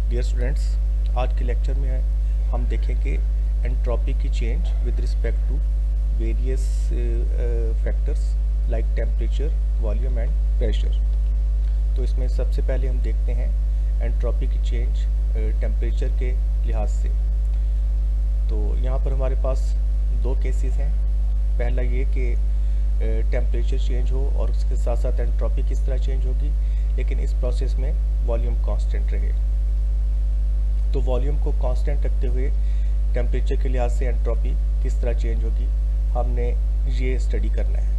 Dear students, आज के lecture में हम देखेंगे एंट्रोपी की change with respect to various factors like temperature, volume and pressure. तो इसमें सबसे पहले हम देखते हैं एंट्रोपी की चेंज टेम्परेचर के लिहाज से। तो यहाँ पर हमारे पास दो केसेस हैं। पहला ये कि टेम्परेचर चेंज हो और उसके साथ साथ एंट्रोपी किस तरह चेंज होगी, लेकिन इस प्रोसेस में वॉल्यूम कांस्टेंट रहे। तो वॉल्यूम को कांस्टेंट रखते हुए टेम्परेचर के लिहाज से एंट्रोपी किस तरह चेंज होगी, हमने ये स्टडी करना है।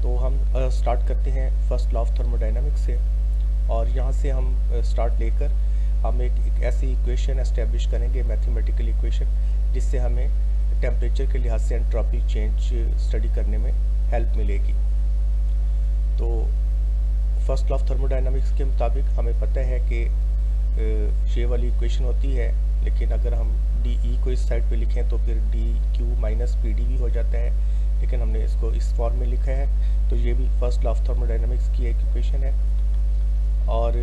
तो हम स्टार्ट करते हैं फर्स्ट लॉ ऑफ थर्मोडायनामिक्स से, और यहाँ से हम स्टार्ट लेकर हम एक ऐसी इक्वेशन एस्टेब्लिश करेंगे, मैथमेटिकल इक्वेशन, जिससे हमें टेम्परेचर के लिहाज से एंट्रोपी चेंज स्टडी करने में हेल्प मिलेगी। तो फर्स्ट लॉ ऑफ थर्मोडायनामिक्स के मुताबिक हमें पता है कि ये वाली इक्वेशन होती है, लेकिन अगर हम डी ई को इस साइड पे लिखें तो फिर D Q minus P D भी हो जाता है, लेकिन हमने इसको इस फॉर्म में लिखा है। तो ये भी फर्स्ट लॉ ऑफ थर्मोडायनामिक्स की एक इक्वेशन है। और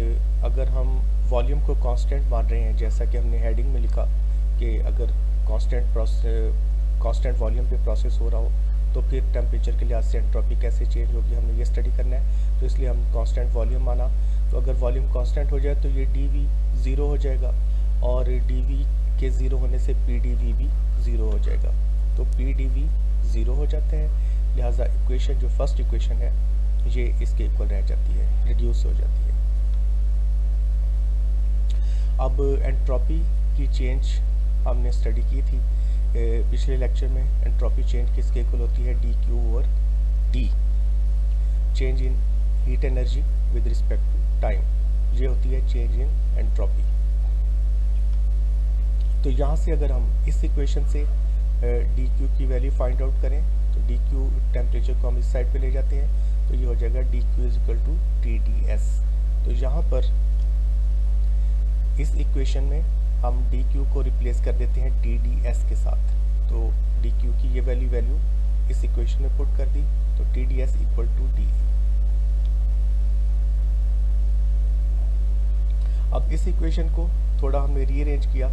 अगर हम वॉल्यूम को कांस्टेंट मान रहे हैं, जैसा कि हमने हेडिंग में लिखा कि अगर कांस्टेंट वॉल्यूम पे प्रोसेस हो रहा हो तो फिर टेम्परेचर के लिहाज से एंट्रोपी कैसे चेंज होगी, हमने ये स्टडी करना है। तो इसलिए हम कांस्टेंट वॉल्यूम माना। तो अगर वॉल्यूम कांस्टेंट हो जाए तो ये डी वी ज़ीरो हो जाएगा, और डी वी के ज़ीरो होने से पी डी वी भी ज़ीरो हो जाएगा। तो पी डी वी ज़ीरो हो जाते हैं, लिहाजा इक्वेशन जो फर्स्ट इक्वेशन है ये इसके इक्वल रह जाती है, रिड्यूस हो जाती है। अब एंट्रोपी की चेंज हमने स्टडी की थी पिछले लेक्चर में। एंट्रोपी चेंज किसके इक्वल होती है, D Q over T, change in heat energy with respect to time, ये होती है चेंज इन एंट्रोपी। तो यहाँ से अगर हम इस इक्वेशन से डी क्यू की वैल्यू फाइंड आउट करें तो डी क्यू टेम्परेचर को हम इस साइड पे ले जाते हैं, तो ये हो जाएगा D Q is equal to T D S. तो यहाँ पर इस इक्वेशन में हम डी क्यू को रिप्लेस कर देते हैं टी डी एस के साथ। तो डी क्यू की ये वैल्यू इस इक्वेशन में पुट कर दी, तो T D S equal to D. अब इस इक्वेशन को थोड़ा हमने रीअरेंज किया,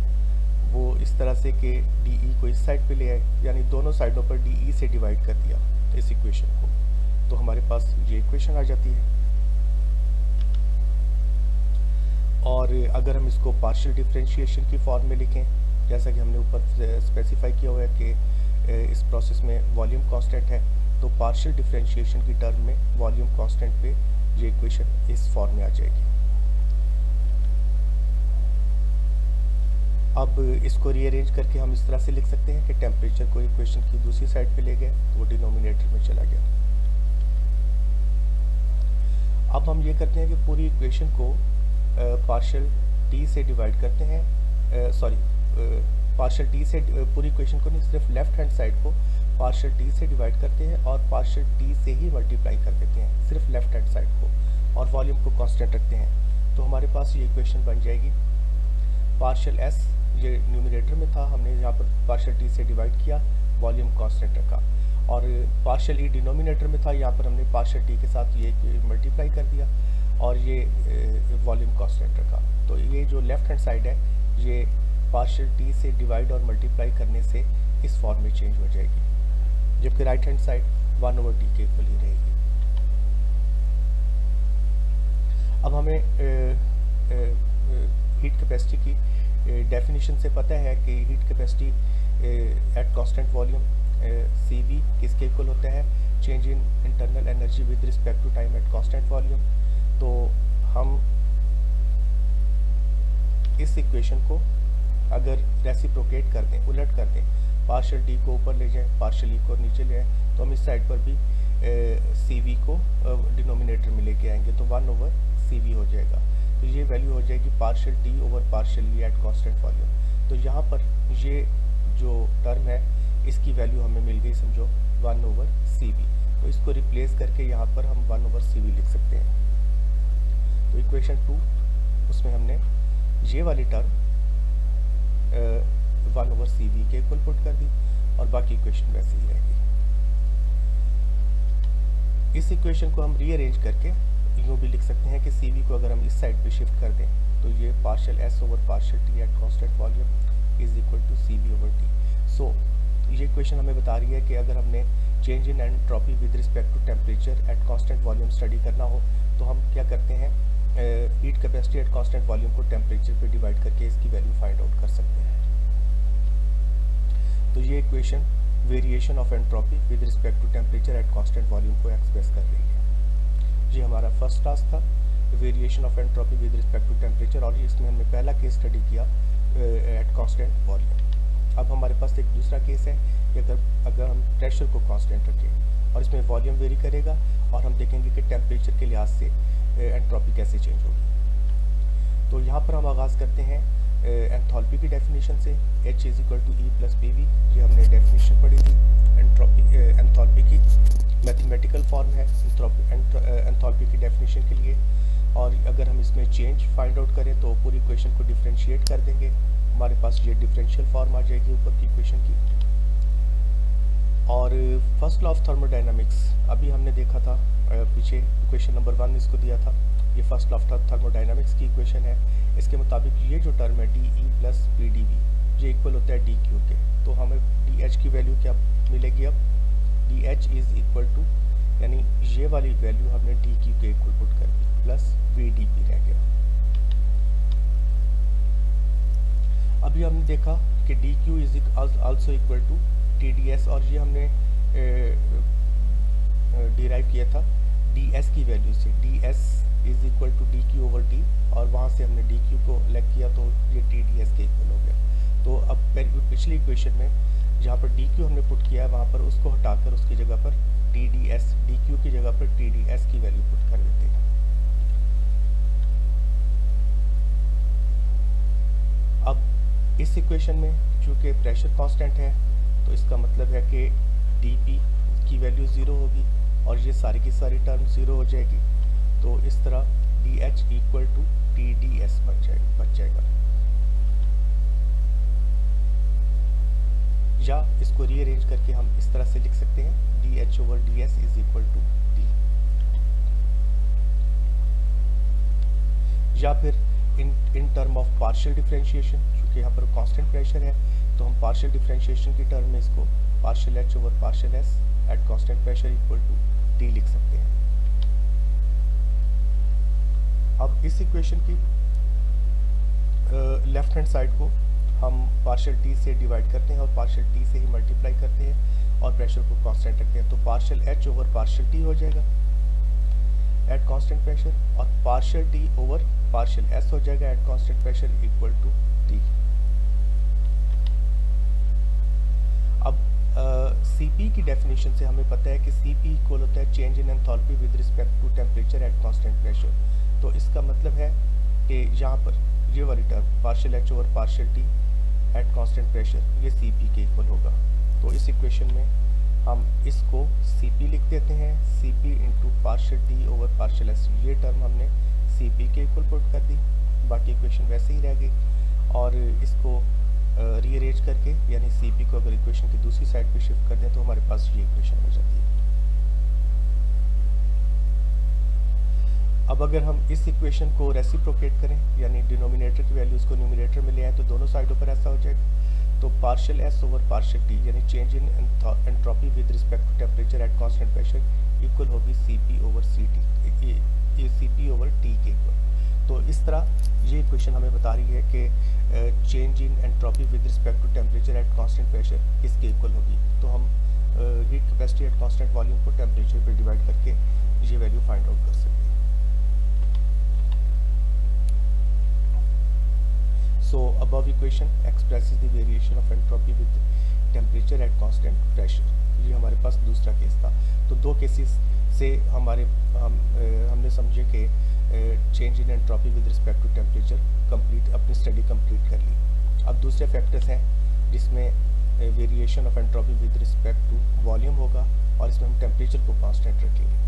वो इस तरह से कि डी ई को इस साइड पे ले आए, यानी दोनों साइडों पर डी ई से डिवाइड कर दिया इस इक्वेशन को। तो हमारे पास ये इक्वेशन आ जाती है। और अगर हम इसको पार्शियल डिफरेंशिएशन की फॉर्म में लिखें, जैसा कि हमने ऊपर स्पेसिफाई किया हुआ है कि इस प्रोसेस में वॉल्यूम कांस्टेंट है, तो पार्शियल डिफरेंशिएशन की टर्म में वॉल्यूम कांस्टेंट पे ये इक्वेशन इस फॉर्म में आ जाएगी। अब इसको रीअरेंज करके हम इस तरह से लिख सकते हैं कि टेम्परेचर को इक्वेशन की दूसरी साइड पे ले गए तो वो डिनोमिनेटर में चला गया। अब हम ये करते हैं कि पूरी इक्वेशन को पार्शियल टी से डिवाइड करते हैं, पार्शियल टी से पूरी इक्वेशन को नहीं, सिर्फ लेफ्ट हैंड साइड को पार्शियल टी से डिवाइड करते हैं और पार्शियल टी से ही मल्टीप्लाई कर देते हैं, सिर्फ लेफ्ट हैंड साइड को, और वॉल्यूम को कांस्टेंट रखते हैं। तो हमारे पास ये इक्वेशन बन जाएगी। पार्शियल एस ये न्यूमरेटर में था, हमने यहाँ पर पार्शियल टी से डिवाइड किया, वॉल्यूम कांस्टेंट रखा, और पार्शियल ई डिनोमिनेटर में था, यहाँ पर हमने पार्शियल टी के साथ ये मल्टीप्लाई कर दिया और ये वॉल्यूम कांस्टेंट रखा। तो ये जो लेफ्ट हैंड साइड है ये पार्शियल टी से डिवाइड और मल्टीप्लाई करने से इस फॉर्म में चेंज हो जाएगी, जबकि right hand side 1 over T के इक्वल ही रहेगी। अब हमें हीट कैपेसिटी की डेफिनेशन से पता है कि heat capacity at constant volume C V किसके इक्वल होता है, change in internal energy with respect to time at constant volume. तो हम इस इक्वेशन को अगर रेसिप्रोकेट कर दें, उलट कर दें, पार्शियल डी को ऊपर ले जाएं, पार्शियल ई को नीचे ले आएं, तो हम इस साइड पर भी सी वी को डिनोमिनेटर में लेके आएंगे, तो 1 ओवर सी वी हो जाएगा। तो ये वैल्यू हो जाएगी पार्शियल टी ओवर पार्शियल ई एट कांस्टेंट वॉल्यूम। तो यहाँ पर ये जो टर्म है इसकी वैल्यू हमें मिल गई, समझो 1 ओवर सी वी। तो इसको रिप्लेस करके यहाँ पर हम 1 ओवर सी वी लिख सकते हैं। तो इक्वेशन 2 उसमें हमने ये वाली टर्म 1 ओवर सी वी के इक्वल पुट कर दी, और बाकी इक्वेशन वैसे ही रहेगी। इस इक्वेशन को हम रीअरेंज करके यूँ भी लिख सकते हैं कि सी वी को अगर हम इस साइड पे शिफ्ट कर दें तो ये partial S over partial T at constant volume is equal to C V over T. So ये क्वेश्चन हमें बता रही है कि अगर हमने change in entropy with respect to temperature at constant volume study करना हो तो हम क्या करते हैं, heat capacity at constant volume को टेम्परेचर पे डिवाइड करके इसकी वैल्यू फाइंड आउट कर सकते हैं। तो ये equation variation of entropy with respect to temperature at constant volume को एक्सप्रेस कर रही है। ये हमारा फर्स्ट टास्क था, variation of entropy with respect to temperature, और इसमें हमने पहला केस स्टडी किया एट कांस्टेंट वॉल्यूम। अब हमारे पास एक दूसरा केस है कि अगर हम प्रेशर को कांस्टेंट रखें और इसमें वॉल्यूम वेरी करेगा और हम देखेंगे कि टेम्परेचर के लिहाज से एंट्रोपी कैसे चेंज होगी। तो यहाँ पर हम आगाज़ करते हैं एंथैल्पी की डेफिनेशन से। H is equal to E plus P V, ये हमने डेफिनेशन पढ़ी थी एंथैल्पी की, मैथमेटिकल फॉर्म है एंथैल्पी की डेफिनेशन के लिए। और अगर हम इसमें चेंज फाइंड आउट करें तो पूरी इक्वेशन को डिफरेंशिएट कर देंगे, हमारे पास ये डिफरेंशियल फॉर्म आ जाएगी ऊपर की इक्वेशन की। और फर्स्ट लॉ ऑफ थर्मोडायनामिक्स अभी हमने देखा था, पीछे इक्वेशन नंबर 1 इसको दिया था, ये फर्स्ट लॉ ऑफ थर्मोडायनामिक्स की इक्वेशन है। इसके मुताबिक ये जो टर्म है D E plus P D V ये इक्वल होता है डी क्यू के। तो हमें डी एच की वैल्यू क्या मिलेगी, अब D H is equal to, यानी ये वाली वैल्यू हमने डी क्यू के इक्वल पुट कर दी प्लस वी डी पी रह गया। अभी हमने देखा कि D Q is also equal to T D S, और ये हमने डिराइव किया था डी एस की वैल्यू से। D S is equal to D Q over T, और वहाँ से हमने डी क्यू को अलग किया तो ये टी डी एस के इक्वल हो गया। तो अब पिछली इक्वेशन में जहाँ पर डी क्यू हमने पुट किया है वहाँ पर उसको हटाकर उसकी जगह पर T D S, D Q की जगह पर टी डी एस की वैल्यू पुट कर देते हैं। अब इस इक्वेशन में चूँकि प्रेशर कांस्टेंट है तो इसका मतलब है कि डी पी की वैल्यू 0 होगी और ये सारी की सारी टर्म 0 हो जाएगी। तो इस तरह D H equal to T D S बच जाएगा। या इसको रीअरेंज करके हम इस तरह से लिख सकते हैं D H over D S is equal to D, या फिर in term of partial differentiation, क्योंकि यहाँ पर कांस्टेंट प्रेशर है तो हम पार्शियल डिफरेंशिएशन की टर्म में इसको partial H over partial S at constant pressure equal to T लिख सकते हैं। अब इस इक्वेशन की लेफ्ट हैंड साइड को हम पार्शियल टी से डिवाइड करते हैं और पार्शियल टी से ही मल्टीप्लाई करते हैं और प्रेशर को कांस्टेंट रखते हैं। तो partial H over partial T हो जाएगा एट कांस्टेंट प्रेशर, और partial T over partial S हो जाएगा at constant pressure equal to T. अब Cp की डेफिनेशन से हमें पता है कि Cp इक्वल होता है change in enthalpy with respect to temperature at constant pressure. तो इसका मतलब है कि यहाँ पर ये वाली term partial H over partial T at constant pressure ये Cp के इक्वल होगा। तो इस इक्वेशन में हम इसको Cp लिख देते हैं, Cp into partial T over partial S, ये टर्म हमने Cp के इक्वल पुट कर दी, बाकी इक्वेशन वैसे ही रह गई। और इसको रीअरेंज करके यानी Cp को अगर इक्वेशन की दूसरी साइड पे शिफ्ट कर दें तो हमारे पास ये इक्वेशन हो जाती है। अब अगर हम इस इक्वेशन को रेसिप्रोकेट करें यानी डिनोमिनेटर की वैल्यूज को न्यूमरेटर में ले आए तो दोनों साइडों पर ऐसा हो जाएगा। तो partial S over partial T यानी change in entropy with respect to temperature at constant pressure equal होगी Cp ओवर Ct, ये Cp ओवर टी के इक्वल। तो इस तरह ये इक्वेशन हमें बता रही है कि change in entropy with respect to temperature at constant pressure किसके इक्वल होगी। तो हम heat capacity at constant volume को टेम्परेचर पे डिवाइड करके ये वैल्यू फाइंड आउट कर सकते हैं। So above equation expresses the variation of entropy with temperature at constant pressure। ये हमारे पास दूसरा केस था। तो दो केसेस से हमने समझे कि change in entropy with respect to temperature complete अपनी स्टडी कंप्लीट कर ली। अब दूसरे फैक्टर्स हैं जिसमें variation of entropy with respect to volume होगा और इसमें हम टेम्परेचर को कांस्टेंट रखेंगे।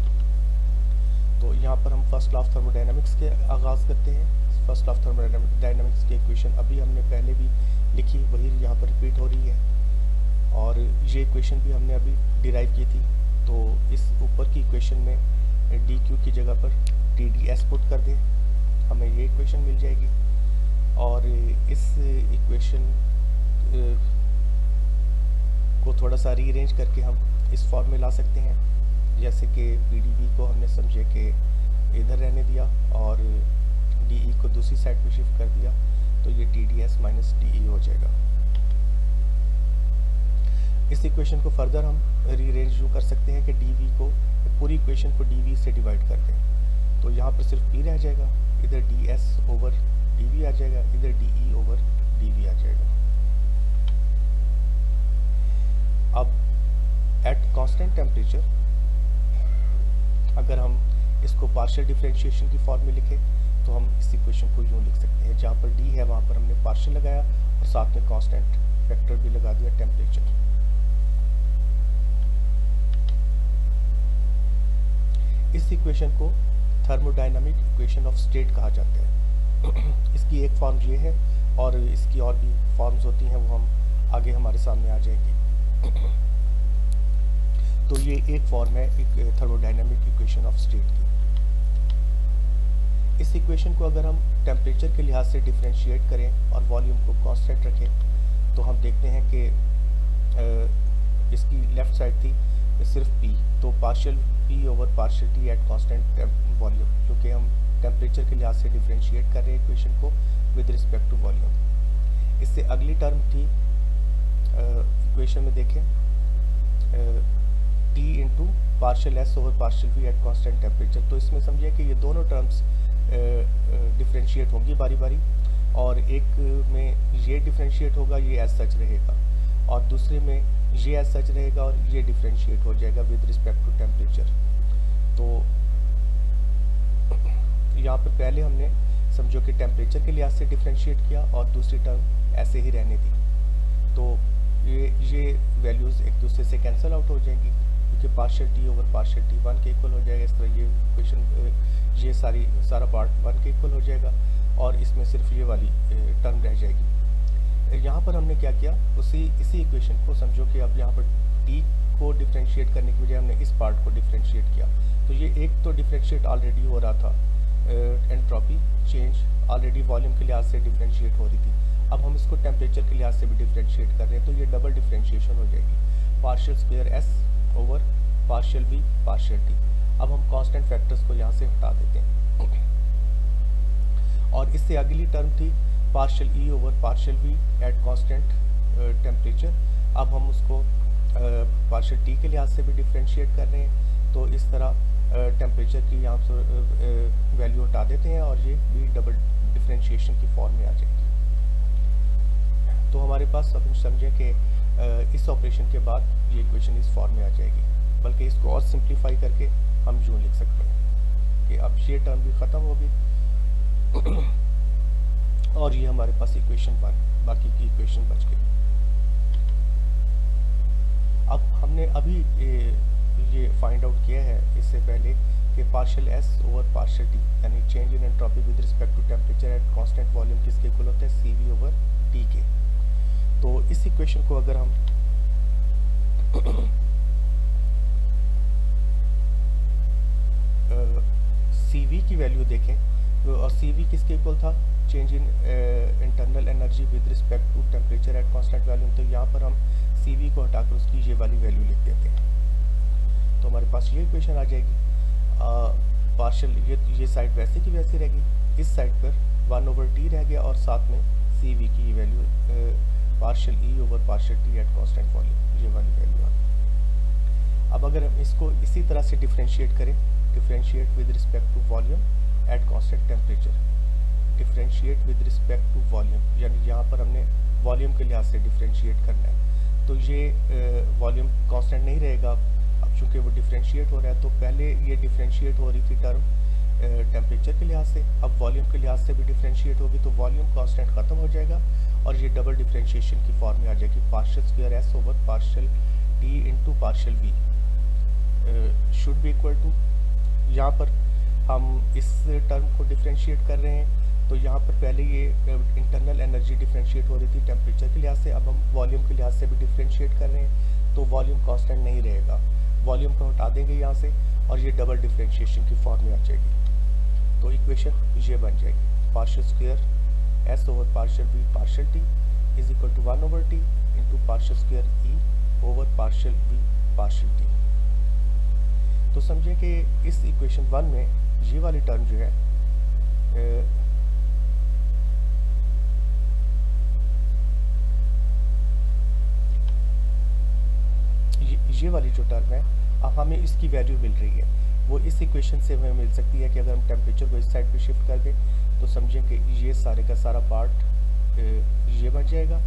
तो यहाँ पर हम फर्स्ट लॉ ऑफ थर्मोडायनामिक्स के आगाज़ करते हैं। फर्स्ट लॉ ऑफ थर्मोडायनामिक्स की इक्वेशन अभी हमने पहले भी लिखी, वही यहाँ पर रिपीट हो रही है और ये इक्वेशन भी हमने अभी डिराइव की थी। तो इस ऊपर की इक्वेशन में डी क्यू की जगह पर टी डी एस पुट कर दें, हमें ये इक्वेशन मिल जाएगी। इस इक्वेशन को थोड़ा सा रीअरेंज करके हम इस फॉर्म में ला सकते हैं, जैसे कि PdV को हमने समझे कि इधर रहने दिया और DE को दूसरी साइड पे शिफ्ट कर दिया, तो ये TDS माइनस DE हो जाएगा। इस इक्वेशन को फर्दर हम रीअरेंज कर सकते हैं कि DV को, पूरी इक्वेशन को DV से डिवाइड कर दें, तो यहाँ पर सिर्फ P रह जाएगा, इधर DS ओवर DV आ जाएगा, इधर DE ओवर DV आ जाएगा। अब एट कांस्टेंट टेम्परेचर अगर हम इसको पार्शियल डिफरेंशिएशन की फॉर्म में लिखें तो हम इस इक्वेशन को यूँ लिख सकते हैं, जहाँ पर D है वहाँ पर हमने पार्शियल लगाया और साथ में कांस्टेंट फैक्टर भी लगा दिया टेम्परेचर। इस इक्वेशन को थर्मोडायनामिक इक्वेशन ऑफ स्टेट कहा जाता है। इसकी एक फॉर्म ये है और इसकी और भी फॉर्म्स होती हैं, वो हम आगे हमारे सामने आ जाएंगी। तो ये एक फॉर्म है थर्मोडायनामिक इक्वेशन ऑफ स्टेट की। इस इक्वेशन को अगर हम टेम्परेचर के लिहाज से डिफरेंशिएट करें और वॉल्यूम को कांस्टेंट रखें तो हम देखते हैं कि इसकी लेफ्ट साइड थी सिर्फ P, तो partial P over partial T eight constant volume, क्योंकि हम टेम्परेचर के लिहाज से डिफरेंशिएट कर रहे हैं इक्वेशन को विद रिस्पेक्ट टू वॉल्यूम। इससे अगली टर्म थी इक्वेशन में देखें T into partial S over partial V eight constant temperature. तो इसमें समझिए कि ये दोनों टर्म्स डिफरेंशिएट होंगी बारी बारी, और एक में ये डिफरेंशिएट होगा, ये एज सच रहेगा, और दूसरे में ये एज सच रहेगा और ये डिफरेंशिएट हो जाएगा विद रिस्पेक्ट टू टेम्परेचर। तो यहाँ पर पहले हमने समझो कि टेम्परेचर के लिहाज से डिफरेंशिएट किया और दूसरी टर्म ऐसे ही रहने दी, तो ये वैल्यूज़ एक दूसरे से कैंसिल आउट हो जाएंगी, क्योंकि partial T over partial T 1 के इक्वल हो जाएगा। इस तरह ये इक्वेशन ये सारा पार्ट 1 के इक्वल हो जाएगा और इसमें सिर्फ ये वाली टर्म रह जाएगी। यहाँ पर हमने क्या किया, इसी इक्वेशन को समझो कि अब यहाँ पर T को डिफरेंशिएट करने की बजाय हमने इस पार्ट को डिफरेंशिएट किया, तो ये एक तो डिफरेंशिएट ऑलरेडी हो रहा था, एंट्रोपी चेंज ऑलरेडी वॉल्यूम के लिहाज से डिफरेंशिएट हो रही थी, अब हम इसको टेम्परेचर के लिहाज से भी डिफरेंशिएट कर रहे हैं, तो ये डबल डिफरेंशिएशन हो जाएगी, partial square S over partial V partial T। अब हम कांस्टेंट फैक्टर्स को यहाँ से हटा देते हैं और इससे अगली टर्म थी partial E over partial V eight constant temperature. अब हम उसको पार्शियल T के लिहाज से भी डिफरेंशिएट कर रहे हैं, तो इस तरह टेम्परेचर की यहाँ से वैल्यू हटा देते हैं और ये भी डबल डिफरेंशिएशन की फॉर्म में आ जाएगी। तो हमारे पास अब हम समझें कि इस ऑपरेशन के बाद ये इक्वेशन इस फॉर्म में आ जाएगी, बल्कि इसको और सिंप्लीफाई करके हम यूँ लिख सकते हैं कि अब ये टर्म भी ख़त्म होगी और ये हमारे पास इक्वेशन 1, बाकी की इक्वेशन बच गई। अब हमने अभी ये फाइंड आउट किया है इससे पहले कि partial S over partial T यानी change in entropy with respect to temperature at constant volume किसके इक्वल होता है, CV ओवर T के। तो इस इक्वेशन को अगर हम CV की वैल्यू देखें तो और CV किसके इक्वल था, change in internal energy with respect to temperature at constant volume, तो यहाँ पर हम CV को हटाकर उसकी ये वाली वैल्यू लिख देते हैं, तो हमारे पास ये इक्वेशन आ जाएगी। पार्शियल ये साइड वैसे की वैसे रहेगी, इस साइड पर 1 ओवर T रह गया और साथ में CV की value partial E over partial T eight constant volume, ये वाली वैल्यू आ गई। अब अगर हम इसको इसी तरह से डिफरेंशिएट करें, differentiate with respect to volume at constant temperature, differentiate with respect to volume, यानी यहाँ पर हमने वॉल्यूम के लिहाज से डिफरेंशिएट करना है, तो ये वॉल्यूम कांस्टेंट नहीं रहेगा। अब चूँकि वो डिफरेंशिएट हो रहा है, तो पहले ये डिफरेंशिएट हो रही थी टर्म टेम्परेचर के लिहाज से, अब वॉल्यूम के लिहाज से भी डिफरेंशिएट होगी, तो वॉल्यूम कांस्टेंट ख़त्म हो जाएगा और ये डबल डिफरेंशिएशन की फॉर्म में आ जाएगी, partial square S over partial T into partial V should be equal to, यहाँ पर हम इस टर्म को डिफरेंशिएट कर रहे हैं, तो यहाँ पर पहले ये इंटरनल एनर्जी डिफरेंशिएट हो रही थी टेम्परेचर के लिहाज से, अब हम वॉल्यूम के लिहाज से भी डिफरेंशिएट कर रहे हैं, तो वॉल्यूम कांस्टेंट नहीं रहेगा, वॉल्यूम को हटा देंगे यहाँ से और ये डबल डिफरेंशिएशन की फॉर्म में आ जाएगी। तो इक्वेशन ये बन जाएगी, partial square S over partial V partial T is equal to 1/t into partial square E over partial V partial T. तो समझे कि इस इक्वेशन 1 में ये वाली टर्म जो है ये वाली जो टर्म है अब हमें इसकी वैल्यू मिल रही है, वो इस इक्वेशन से हमें मिल सकती है कि अगर हम टेम्परेचर को इस साइड पे शिफ्ट कर दें तो समझें कि ये सारे का सारा पार्ट ये बन जाएगा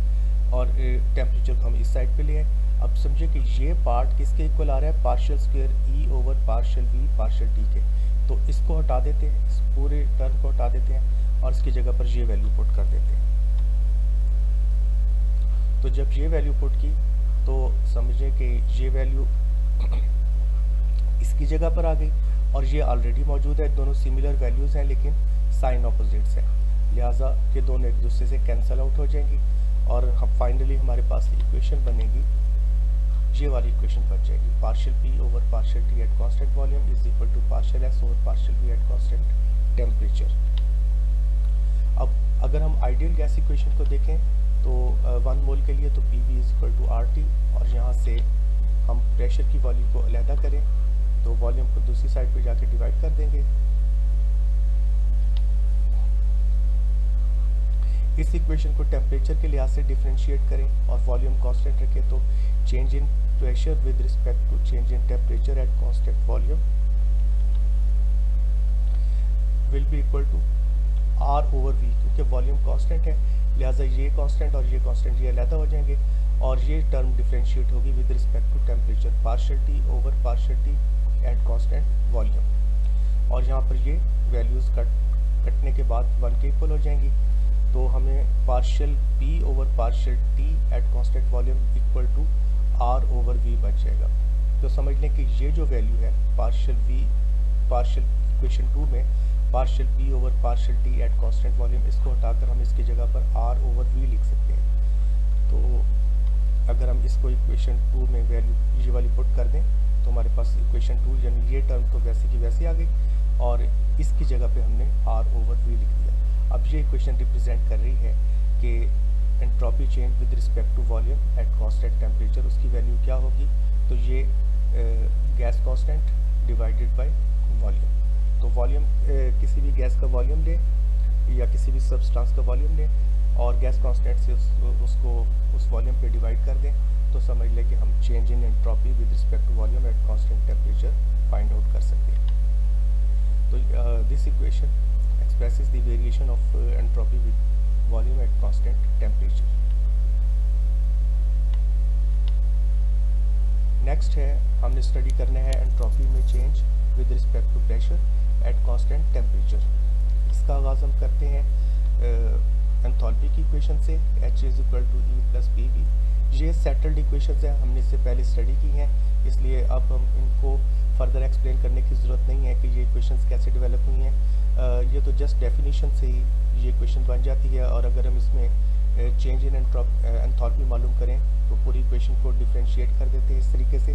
और टेम्परेचर को हम इस साइड पे ले आए। अब समझे कि ये पार्ट किसके इक्वल आ रहा है, partial square E over partial V partial T के। तो इसको हटा देते हैं, इस पूरे टर्म को हटा देते हैं और इसकी जगह पर ये वैल्यू पुट कर देते हैं। तो जब ये वैल्यू पुट की तो समझे कि ये वैल्यू इसकी जगह पर आ गई और ये ऑलरेडी मौजूद है, दोनों सिमिलर वैल्यूज़ हैं लेकिन साइन ऑपोजिट्स हैं, लिहाजा ये दोनों एक दूसरे से कैंसिल आउट हो जाएंगी और हम फाइनली हमारे पास इक्वेशन बनेगी, ये वाली इक्वेशन बन जाएगी, partial P over partial T at constant volume is equal to partial S over partial V at constant temperature. अब अगर हम आइडियल गैस इक्वेशन को देखें तो 1 मोल के लिए तो P V is equal to R T और यहाँ से हम प्रेशर की वॉल्यूम को अलहदा करें तो वॉल्यूम को दूसरी साइड पे जाके डिवाइड कर देंगे। इस इक्वेशन को टेम्परेचर के लिहाज से डिफरेंशिएट करें और वॉल्यूम कांस्टेंट रखें तो change in pressure with respect to change in temperature at constant volume will be equal to R over V, क्योंकि वॉल्यूम कांस्टेंट है लिहाजा ये कांस्टेंट और ये कांस्टेंट ये अलहदा हो जाएंगे और ये टर्म डिफरेंशिएट होगी with respect to temperature, partial T over partial T at constant volume. और यहाँ पर ये वैल्यूज़ कटने के बाद 1 के इक्वल हो जाएंगी तो हमें partial P over partial T at constant volume equal to R over V बच जाएगा। तो समझ लें कि ये जो वैल्यू है पार्शियल वी पार्शियल इक्वेशन 2 में partial P over partial T at constant volume, इसको हटाकर हम इसकी जगह पर आर ओवर वी लिख सकते हैं। तो अगर हम इसको इक्वेशन 2 में वैल्यू ये वाली पुट कर दें तो हमारे पास इक्वेशन 2 यानी ये टर्म तो वैसे की वैसे आ गई और इसकी जगह पे हमने आर ओवर वी लिख दिया। अब ये इक्वेशन रिप्रेजेंट कर रही है कि entropy change with respect to volume at constant temperature, उसकी वैल्यू क्या होगी, तो ये gas constant divided by volume. तो वॉल्यूम किसी भी गैस का वॉल्यूम लें या किसी भी सब्सटेंस का वॉल्यूम लें और गैस कांस्टेंट से उसको उस वॉल्यूम पे डिवाइड कर दें तो समझ लें कि हम change in entropy with respect to volume at constant temperature find out कर सकते हैं। तो this equation expresses the variation of entropy with volume at constant temperature. Next है हमने स्टडी करना है एंट्रोपी में change with respect to pressure at constant temperature. इसका आगाज़ हम करते हैं एंथैल्पी की इक्वेशन से, H is equal to E plus P V. ये सेटल्ड इक्वेशंस हैं, हमने इससे पहले स्टडी की हैं, इसलिए अब हम इनको फर्दर एक्सप्लेन करने की ज़रूरत नहीं है कि ये इक्वेशंस कैसे डेवलप हुई हैं। ये तो जस्ट डेफिनेशन से ही ये इक्वेशन बन जाती है और अगर हम इसमें चेंज इन एंथैल्पी मालूम करें तो पूरी इक्वेशन को डिफ्रेंशिएट कर देते हैं इस तरीके से।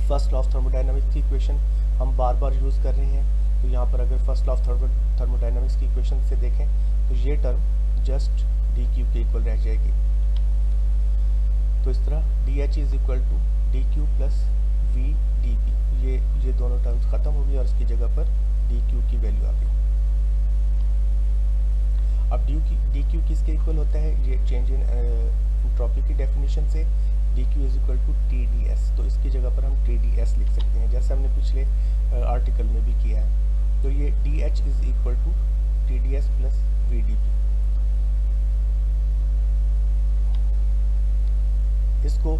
फर्स्ट लॉ ऑफ थर्मोडायनामिक्स की इक्वेशन हम बार बार यूज़ कर रहे हैं, तो यहाँ पर अगर फर्स्ट लॉ ऑफ थर्मोडायनामिक्स की इक्वेशन से देखें तो ये टर्म जस्ट डी क्यू के इक्वल रह जाएगी। तो इस तरह D H is equal to D Q plus V D P, ये दोनों टर्म्स ख़त्म हो गई और इसकी जगह पर डी क्यू की वैल्यू आ गई। अब डी क्यू किसके इक्वल होता है, ये चेंज इन एंट्रोपी की डेफिनेशन से D Q is equal to T D S, तो इसकी जगह पर हम टी डी एस लिख सकते हैं जैसे हमने पिछले आर्टिकल में भी किया है। तो ये D H is equal to T D S plus V D P. इसको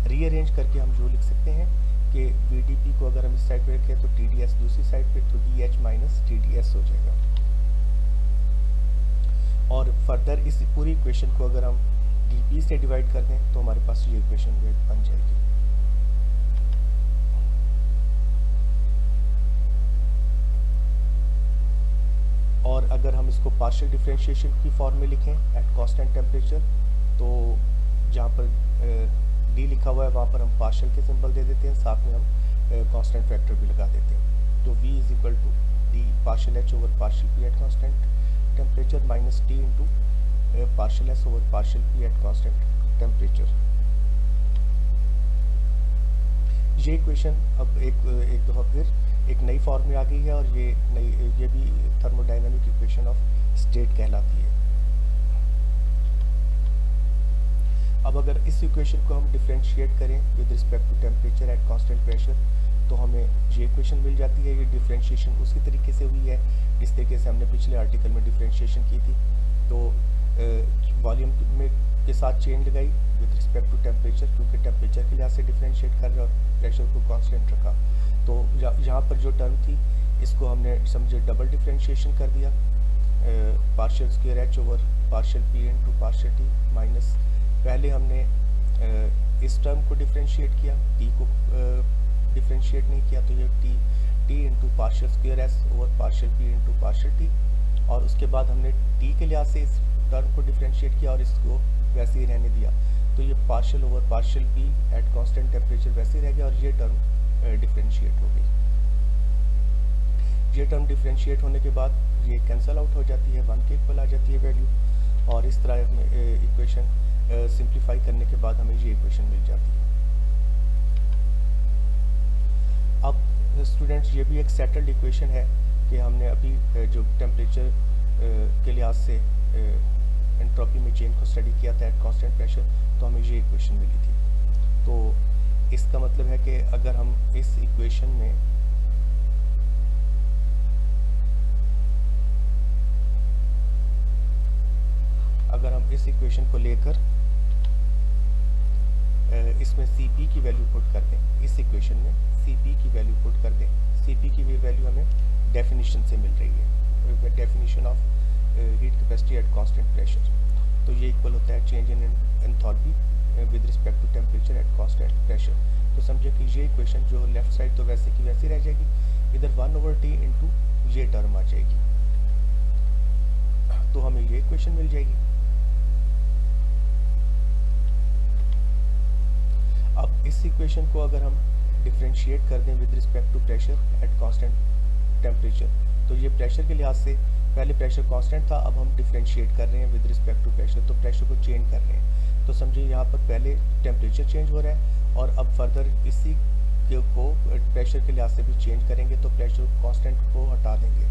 रीअरेंज करके हम जो लिख सकते हैं कि वी डी पी को अगर हम इस साइड पे रखें तो टी डी एस दूसरी साइड पे, तो D H minus T D S हो जाएगा। और फर्दर इस पूरी इक्वेशन को अगर हम dp से डिवाइड कर दें तो हमारे पास ये इक्वेशन बन जाएगी। और अगर हम इसको पार्शियल डिफरेंशिएशन की फॉर्म में लिखें एट कांस्टेंट टेम्परेचर, तो जहाँ पर d लिखा हुआ है वहाँ पर हम पार्शियल के सिंबल दे देते हैं, साथ में हम कांस्टेंट फैक्टर भी लगा देते हैं। तो v is equal to d partial h over partial p at constant temperature minus T into partial S over partial P at constant temperature. ये इक्वेशन अब एक दफ़ा फिर एक नई फॉर्म में आ गई है और ये भी थर्मोडायनामिक इक्वेशन ऑफ स्टेट कहलाती है। अब अगर इस इक्वेशन को हम डिफरेंशिएट करें with respect to temperature at constant pressure तो हमें ये इक्वेशन मिल जाती है। ये डिफरेंशिएशन उसी तरीके से हुई है जिस तरीके से हमने पिछले आर्टिकल में डिफरेंशिएशन की थी। तो वॉल्यूम में के साथ चेन लगाई विद रिस्पेक्ट टू टेम्परेचर, क्योंकि टेम्परेचर के लिहाज से डिफरेंशिएट कर रहे और प्रेशर को कांस्टेंट रखा। तो यहाँ पर जो टर्म थी इसको हमने समझे डबल डिफरेंशिएशन कर दिया, partial square H over partial P into partial T minus पहले हमने इस टर्म को डिफरेंशिएट किया, टी को डिफरेंशिएट नहीं किया, तो ये T into partial square S over partial P into partial T, और उसके बाद हमने टी के लिहाज से इस टर्म को डिफरेंशिएट किया और इसको वैसे ही रहने दिया। तो ये partial over partial P at constant temperature वैसे ही रह गया और ये टर्म डिफरेंशिएट हो गई। ये टर्म डिफरेंशिएट होने के बाद ये कैंसल आउट हो जाती है, 1 के इक्वल आ जाती है वैल्यू, और इस तरह हमें इक्वेशन सिंप्लीफाई करने के बाद हमें ये इक्वेशन मिल जाती है। अब स्टूडेंट्स ये भी एक सेटल्ड इक्वेशन है कि हमने अभी जो टेम्परेचर के लिहाज से एंट्रोपी में चेंज को स्टडी किया था एट कांस्टेंट प्रेशर, तो हमें ये इक्वेशन मिली थी। तो इसका मतलब है कि अगर हम इस इक्वेशन में को लेकर इसमें Cp की वैल्यू पुट कर दें, इस इक्वेशन में Cp की वैल्यू पुट कर दें, Cp की वैल्यू हमें डेफिनेशन से मिल रही है, definition of heat capacity at constant pressure. तो ये इक्वल होता है change in enthalpy with respect to temperature at constant pressure. तो समझे कि ये इक्वेशन जो लेफ्ट साइड तो वैसे की वैसी रह जाएगी, इधर 1/T इंटू ये टर्म आ जाएगी, तो हमें ये इक्वेशन मिल जाएगी। अब इस इक्वेशन को अगर हम डिफरेंशिएट कर दें with respect to pressure at constant temperature, तो ये प्रेशर के लिहाज से पहले प्रेशर कांस्टेंट था, अब हम डिफरेंशिएट कर रहे हैं विद रिस्पेक्ट टू प्रेशर, तो प्रेशर को चेंज कर रहे हैं। तो समझिए यहाँ पर पहले टेम्परेचर चेंज हो रहा है और अब फर्दर इसी को प्रेशर के लिहाज से भी चेंज करेंगे, तो प्रेशर कांस्टेंट को हटा देंगे,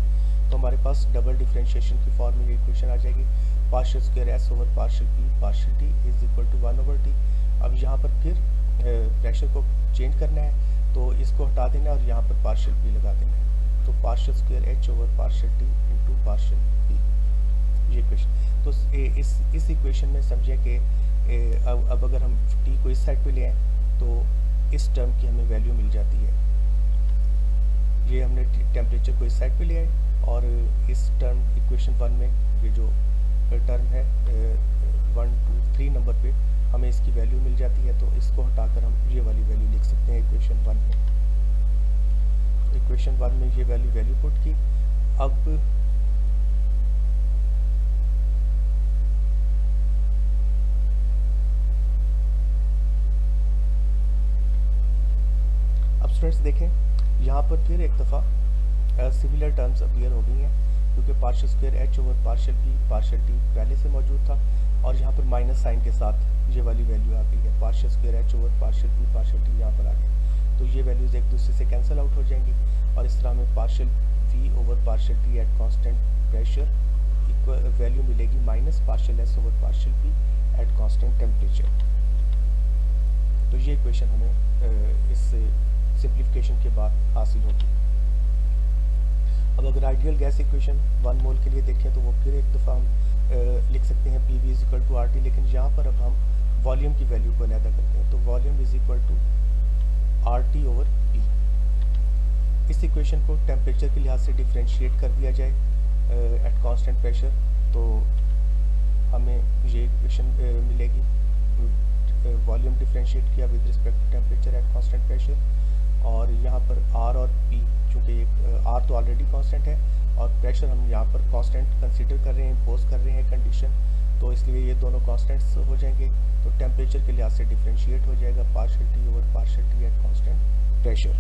तो हमारे पास डबल डिफरेंशिएशन की फॉर्म में ये इक्वेशन आ जाएगी, partial square S over partial P partial T is equal to 1/T। अब यहाँ पर फिर प्रेशर को चेंज करना है, तो इसको हटा देना है और यहाँ पर पार्शियल पी लगा देना है, तो partial square H over partial T into partial P, ये इक्वेशन। तो इस इक्वेशन में समझे कि अब अगर हम टी को इस साइड पे ले आए तो इस टर्म की हमें वैल्यू मिल जाती है। ये हमने टेम्परेचर को इस साइड पे ले आए और इस टर्म इक्वेशन 1 में ये जो टर्म है 1 2 3 नंबर पे हमें इसकी वैल्यू मिल जाती है, तो इसको हटाकर हम ये वाली वैल्यू लिख सकते हैं इक्वेशन 1 में। इक्वेशन 1 में ये वैल्यू पुट की। अब स्टूडेंट्स देखें, यहाँ पर फिर एक दफ़ा सिमिलर टर्म्स अपीयर हो गई हैं, क्योंकि partial square H over partial P partial T पहले से मौजूद था और यहाँ पर माइनस साइन के साथ ये वाली वैल्यू आ गई है, partial square H over partial P partial T यहाँ पर आ गई, तो ये वैल्यूज़ एक दूसरे से कैंसिल आउट हो जाएंगी और इस तरह हमें partial P over partial T at constant pressure equal value मिलेगी minus partial S over partial P at constant temperature. तो ये इक्वेशन हमें इस सिंप्लीफिकेशन के बाद हासिल होगी। अब अगर आइडियल गैस इक्वेशन 1 मोल के लिए देखें तो वो फिर एक दफ़ा हम लिख सकते हैं PV is equal to RT, लेकिन यहाँ पर अब हम वॉल्यूम की वैल्यू को अलहदा करते हैं, तो volume is equal to RT over P। इस इक्वेशन को टेम्परेचर के लिहाज से डिफरेंशिएट कर दिया जाए एट कांस्टेंट प्रेशर, तो हमें ये इक्वेशन मिलेगी, वॉल्यूम डिफरेंशिएट किया with respect to temperature at constant pressure, और यहाँ पर R और P, चूँकि R तो ऑलरेडी कांस्टेंट है और प्रेशर हम यहाँ पर कांस्टेंट कंसीडर कर रहे हैं, इम्पोज कर रहे हैं कंडीशन, तो इसलिए ये दोनों कांस्टेंट्स हो जाएंगे, तो टेम्परेचर के लिहाज से डिफरेंशिएट हो जाएगा partial T over partial T eight constant pressure.